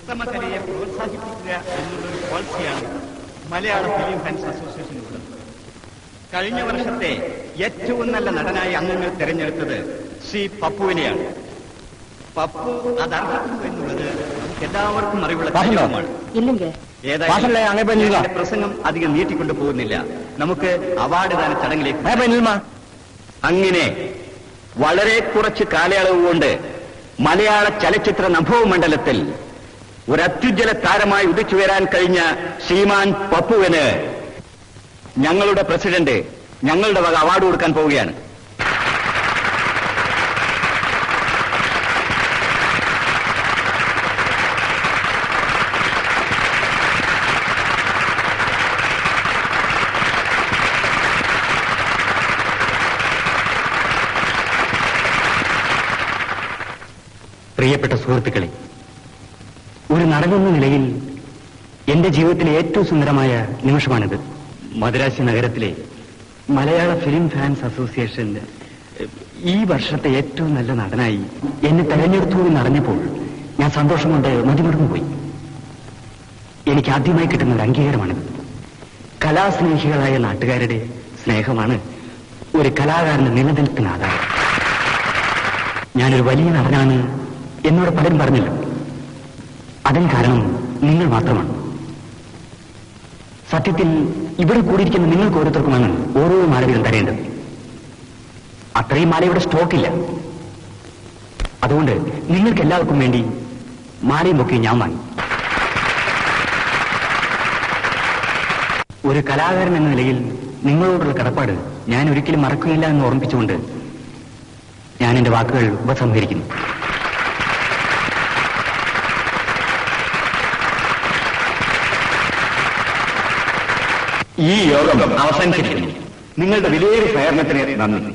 ഉത്തമകലയെ പ്രോത്സാഹിപ്പിക്കുക എന്നുള്ളൊരു പോളിസിയാണ് മലയാള film fans അസോസിയേഷനുള്ളത്. കഴിഞ്ഞ വർഷത്തെ ഏറ്റവും നല്ല നടനായി അംഗങ്ങൾ തെരഞ്ഞെടുത്തത് ശ്രീ പപ്പുവിനെയാണ്. പപ്പു അതർഹിക്കുന്നു എന്നുള്ളത് നമുക്ക് എല്ലാവർക്കും അറിവുള്ള കാര്യമാണ്. ഏതായാലും പ്രസംഗം അധികം നീട്ടിക്കൊണ്ടു പോകുന്നില്ല. നമുക്ക് അവാർഡ് ദാന ചടങ്ങിലേക്ക്. അങ്ങനെ വളരെ കുറച്ച് കാലയളവ് കൊണ്ട് മലയാള ചലച്ചിത്ര നഭോമണ്ഡലത്തിൽ ഒരു അത്യുജ്വല താരമായി ഉദിച്ചുയരാൻ കഴിഞ്ഞ ശ്രീമാൻ പപ്പുവിന് ഞങ്ങളുടെ പ്രസിഡന്റ് ഞങ്ങളുടെ വക അവാർഡ് കൊടുക്കാൻ പോവുകയാണ്. പ്രിയപ്പെട്ട സുഹൃത്തുക്കളെ, ഒരു നടനെന്ന നിലയിൽ എന്റെ ജീവിതത്തിലെ ഏറ്റവും സുന്ദരമായ നിമിഷമാണിത്. മദ്രാശി നഗരത്തിലെ മലയാള ഫിലിം ഫാൻസ് അസോസിയേഷൻ ഈ വർഷത്തെ ഏറ്റവും നല്ല നടനായി എന്നെ തെരഞ്ഞെടുത്തു എന്നറിഞ്ഞപ്പോൾ ഞാൻ സന്തോഷം കൊണ്ട് മതിമറന്നു പോയി. എനിക്ക് ആദ്യമായി കിട്ടുന്ന ഒരു അംഗീകാരമാണിത്. കലാസ്നേഹികളായ നാട്ടുകാരുടെ സ്നേഹമാണ് ഒരു കലാകാരന്റെ നിലനിൽപ്പിന് ആധാരം. ഞാനൊരു വലിയ നടനാണ് എന്നോട് പലരും പറഞ്ഞല്ലോ. അതിന് കാരണം നിങ്ങൾ മാത്രമാണ്. സത്യത്തിൽ ഇവിടെ കൂടിയിരിക്കുന്ന നിങ്ങൾക്ക് ഓരോരുത്തർക്കുമാണ് ഓരോ മാല വീതം തരേണ്ടത്. അത്രയും മാല ഇവിടെ സ്റ്റോക്കില്ല. അതുകൊണ്ട് നിങ്ങൾക്ക് എല്ലാവർക്കും വേണ്ടി മാലയും ഒക്കെ ഞാൻ വാങ്ങി. ഒരു കലാകാരൻ എന്ന നിലയിൽ നിങ്ങളോടുള്ള കടപ്പാട് ഞാൻ ഒരിക്കലും മറക്കുകയില്ല എന്ന് ഓർമ്മിപ്പിച്ചുകൊണ്ട് ഞാൻ എന്റെ വാക്കുകൾ ഉപസംഹരിക്കുന്നു. ഈ യോഗം അവസാനിച്ചിരിക്കുന്നു. നിങ്ങളുടെ വിലയേറിയ പ്രയത്നത്തിന് നന്ദി.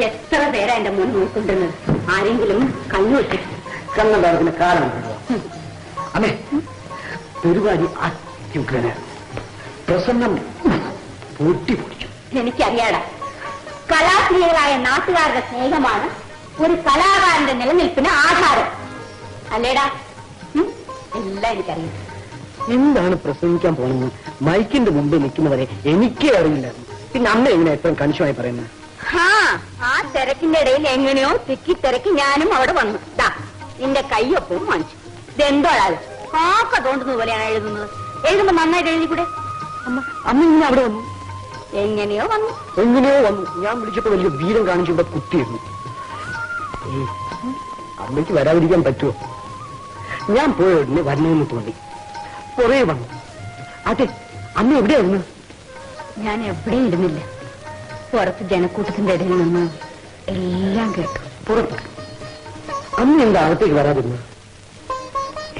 എത്ര പേരാ എന്റെ മുൻ നോക്കുണ്ടെന്ന് ആരെങ്കിലും കണ്ണുവെട്ടി കണ്ണുണ്ടാകുന്ന കാലം അമ്മേ. പരിപാടി അത്യുഗ്രന പ്രസന്നം പൊട്ടിപ്പൊടിച്ചു. എനിക്കറിയാടാ, കലാപ്രിയകളായ നാട്ടുകാരുടെ സ്നേഹമാണ് ഒരു കലാകാരന്റെ നിലനിൽപ്പിന് ആധാരം. അല്ലേടാ? എല്ലാം എനിക്കറിയാം. എന്താണ് പ്രസംഗിക്കാൻ പോണെന്ന് മൈക്കിന്റെ മുമ്പിൽ നിൽക്കുന്നവരെ എനിക്കേ അറിയില്ലായിരുന്നു. പിന്നെ അമ്മ എങ്ങനെ എത്രയും കണിശമായി പറയുന്നത്? ആ തിരക്കിന്റെ ഇടയിൽ എങ്ങനെയോ തിക്കി തിരക്കി ഞാനും അവിടെ വന്നു. നിന്റെ കയ്യൊപ്പവും വാങ്ങിച്ചു. ഇതെന്തോടാത് കാക്ക തോണ്ടുന്നത് പോലെയാണ് എഴുതുന്നത്. എഴുതുമ്പോ നന്നായിട്ട് എഴുതിക്കൂടെ? അമ്മ ഇങ്ങനെ അവിടെ വന്നു. എങ്ങനെയോ വന്നു. ഞാൻ വിളിച്ചപ്പോ വലിയ വീരം കാണിച്ചു ഇവിടെ കുത്തിയിരുന്നു. അമ്മയ്ക്ക് വരാതിരിക്കാൻ പറ്റുമോ? ഞാൻ പോയ ഉടനെ വരണമെന്ന് തോന്നി. കുറേ വന്നു. അതെ, അമ്മ എവിടെയായിരുന്നു? ഞാൻ എവിടെയും ഇരുന്നില്ല. പുറത്ത് ജനക്കൂട്ടത്തിന്റെ ഇടയിൽ നിന്ന് എല്ലാം കേട്ടു. പുറത്ത് അമ്മ എന്താ അകത്തേക്ക് വരാതിരുന്നു?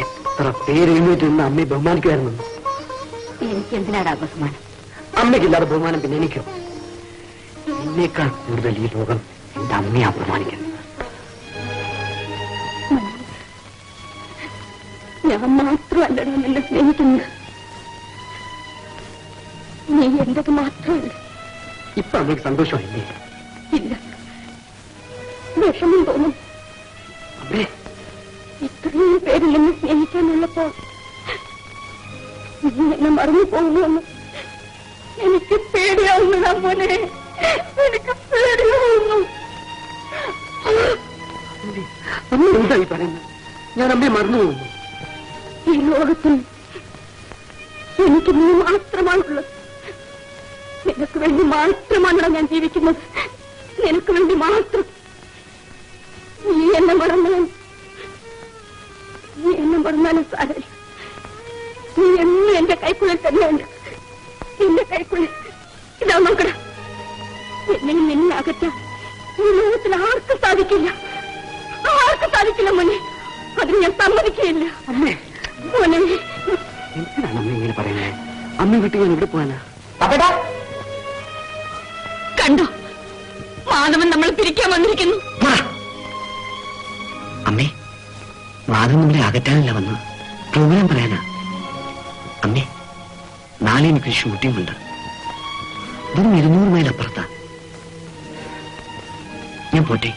എത്ര പേര് എഴുന്നേറ്റ് നിന്ന് അമ്മയെ ബഹുമാനിക്കുമായിരുന്നു. എനിക്ക് എന്തിനാടാ ബഹുമാനം? അമ്മയ്ക്കില്ലാതെ ബഹുമാനം പിന്നെ എനിക്കോ? എന്നേക്കാൾ കൂടുതൽ ഈ ലോകം എന്റെ അമ്മയെ അപമാനിക്കുന്നു. ഞാൻ മാത്രമല്ലടാ നിന്നെ സ്നേഹിക്കുന്നത്. നീ എന്റത് മാത്രമല്ല. ഇപ്പൊ അമ്മയ്ക്ക് സന്തോഷമായില്ലേ? ഇല്ല, വിഷമം തോന്നും. അമ്മേ, ഇത്രയും പേരിൽ നിന്ന് സ്നേഹിക്കാനുള്ളപ്പോ നീ എന്നെ മറന്നു പോകുന്നു. എനിക്ക് പേടിയാവുന്നതാ മോനെ, എനിക്ക് പേടിയാവുന്നു. അമ്മ എന്തായി പറയുന്നത്? ഞാൻ അമ്മയെ മറന്നു പോകുന്നു. ഈ ലോകത്തിൽ എനിക്ക് നീ മാത്രമാണുള്ളത്. നിനക്ക് വേണ്ടി മാത്രമാണല്ലോ ഞാൻ ജീവിക്കുന്നത്. നിനക്ക് വേണ്ടി മാത്രം. നീ എന്നെ മറന്നാലും സാരമില്ല. നീ എന്നും എന്റെ കൈക്കുള്ളിൽ തന്നെയുണ്ട്. എന്റെ കൈക്കുള്ളിൽ ഇതാ നോക്കട. എന്നെയും നിന്നെ അകറ്റാൻ ഈ ലോകത്തിൽ ആർക്കും സാധിക്കില്ല. മോനെ. അതിന് ഞാൻ സമ്മതിക്കുകയില്ല. മോനെ, എന്തിനാണ് അമ്മ ഇങ്ങനെ പറയുന്നത്? അമ്മ വിട്ട് ഞാൻ ഇവിടെ പോകാനാ? കണ്ടോ, മാധവൻ നമ്മൾ പിരിക്കാൻ വന്നിരിക്കുന്നു. അമ്മേ, മാധവൻ നമ്മളെ അകറ്റാനല്ല വന്ന് പ്രോഗ്രാം പറയാനാ. അമ്മേ, നാളെ എനിക്ക് ഷൂട്ടിംഗ് ഉണ്ട്. വെറും 200 മൈൽ അപ്പുറത്താ. ഞാൻ പോട്ടെ?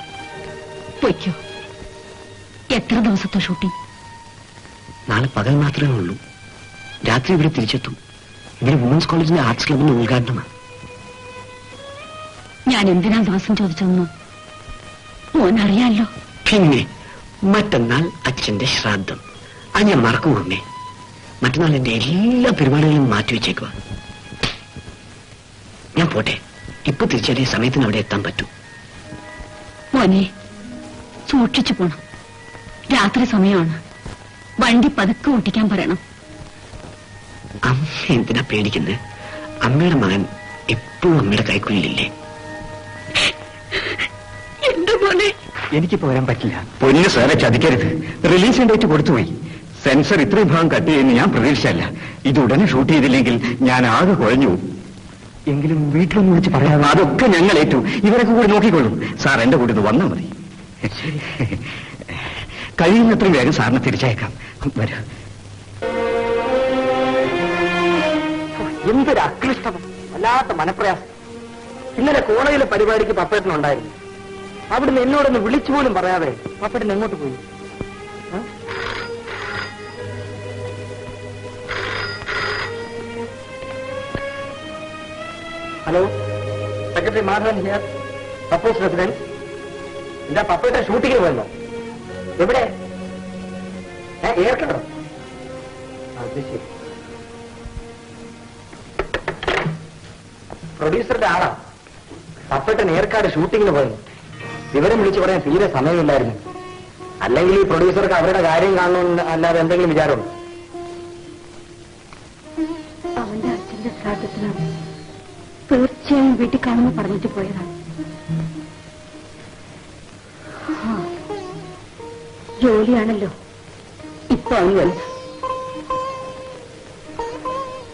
പൊയ്ക്കോ. എത്ര ദിവസത്തെ ഷൂട്ടിംഗ്? നാളെ പകൽ മാത്രമേ ഉള്ളൂ. രാത്രി ഇവിടെ തിരിച്ചെത്തും. ഇവിടെ വുമൻസ് കോളേജിലെ ആർട്സ് ക്ലബിന്റെ ഉദ്ഘാടനമാണ്. ഞാൻ എന്തിനാ ദിവസം ചോദിച്ചതെന്ന് മോനറിയാലോ. പിന്നെ മറ്റന്നാൾ അച്ഛന്റെ ശ്രാദ്ധം. അത് ഞാൻ മറക്കും അമ്മേ. മറ്റന്നാൾ എന്റെ എല്ലാ പരിപാടികളും മാറ്റിവെച്ചേക്കുക. ഞാൻ പോട്ടെ. ഇപ്പൊ തിരിച്ചാലേ സമയത്തിന് അവിടെ എത്താൻ പറ്റൂ. മോനെ, സൂക്ഷിച്ചു പോണം. രാത്രി സമയമാണ്. വണ്ടി പതുക്കെ ഓട്ടിക്കാൻ പറയണം. അമ്മ എന്തിനാ പേടിക്കുന്നത്? അമ്മയുടെ മകൻ എപ്പോഴും അമ്മയുടെ കൈക്കുള്ളിലില്ലേ? എന്റെ മോനെ, എനിക്കിപ്പോ വരാൻ പറ്റില്ല. പൊന്നു സാറെ, ചതിക്കരുത്. റിലീസ് ഡേറ്റ് കൊടുത്തുപോയി. സെൻസർ ഇത്രയും ഭാഗം കട്ട് ചെയ്യുന്ന ഞാൻ പ്രതീക്ഷിച്ചല്ല. ഇത് ഉടനെ ഷൂട്ട് ചെയ്തില്ലെങ്കിൽ ഞാൻ ആകെ കുഴഞ്ഞു. എങ്കിലും വീട്ടിലൊന്നും വിളിച്ച് പറയാതെ. അതൊക്കെ ഞങ്ങൾ ഏറ്റു. ഇവരൊക്കെ കൂടി നോക്കിക്കൊള്ളും. സാർ എന്റെ കൂടെ വന്നാൽ മതി. കഴിയുന്നത്രയും വേഗം സാറിനെ തിരിച്ചയക്കാം. വരാം. എന്തൊരു അക്ലിഷ്ടം, വല്ലാത്ത മനപ്രയാസം. ഇന്നലെ കോളേജിലെ പരിപാടിക്ക് പപ്പേട്ടനുണ്ടായിരുന്നു. അവിടുന്ന് എന്നോടൊന്ന് വിളിച്ചു പോലും പറയാതെ പപ്പേട്ടൻ എങ്ങോട്ട് പോയി? Hello, secretary Madhavan here, Pappu's residence. എന്താ പപ്പേട്ടൻ ഷൂട്ടിങ്ങിന് പോയല്ലോ? എവിടെ? ഏർക്കടോ? അത് ശരി. പ്രൊഡ്യൂസറുടെ ആളാ. പപ്പേട്ടൻ ഏർക്കാട് ഷൂട്ടിങ്ങിന് പോയിരുന്നു. വിവരം വിളിച്ചു പറയാൻ തീരെ സമയമില്ലായിരുന്നു. അല്ലെങ്കിൽ ഈ പ്രൊഡ്യൂസർക്ക് അവരുടെ കാര്യം കാണണമെന്ന് അല്ലാതെ എന്തെങ്കിലും വിചാരമുണ്ട്? അവന്റെ അച്ഛന്റെ ശ്രാദ്ധത്തിനാണ്. തീർച്ചയായും വീട്ടിൽ കാണുമെന്ന് പറഞ്ഞിട്ട് പോയതാണ്. ജോലിയാണല്ലോ ഇപ്പൊ അവന് വലുത്.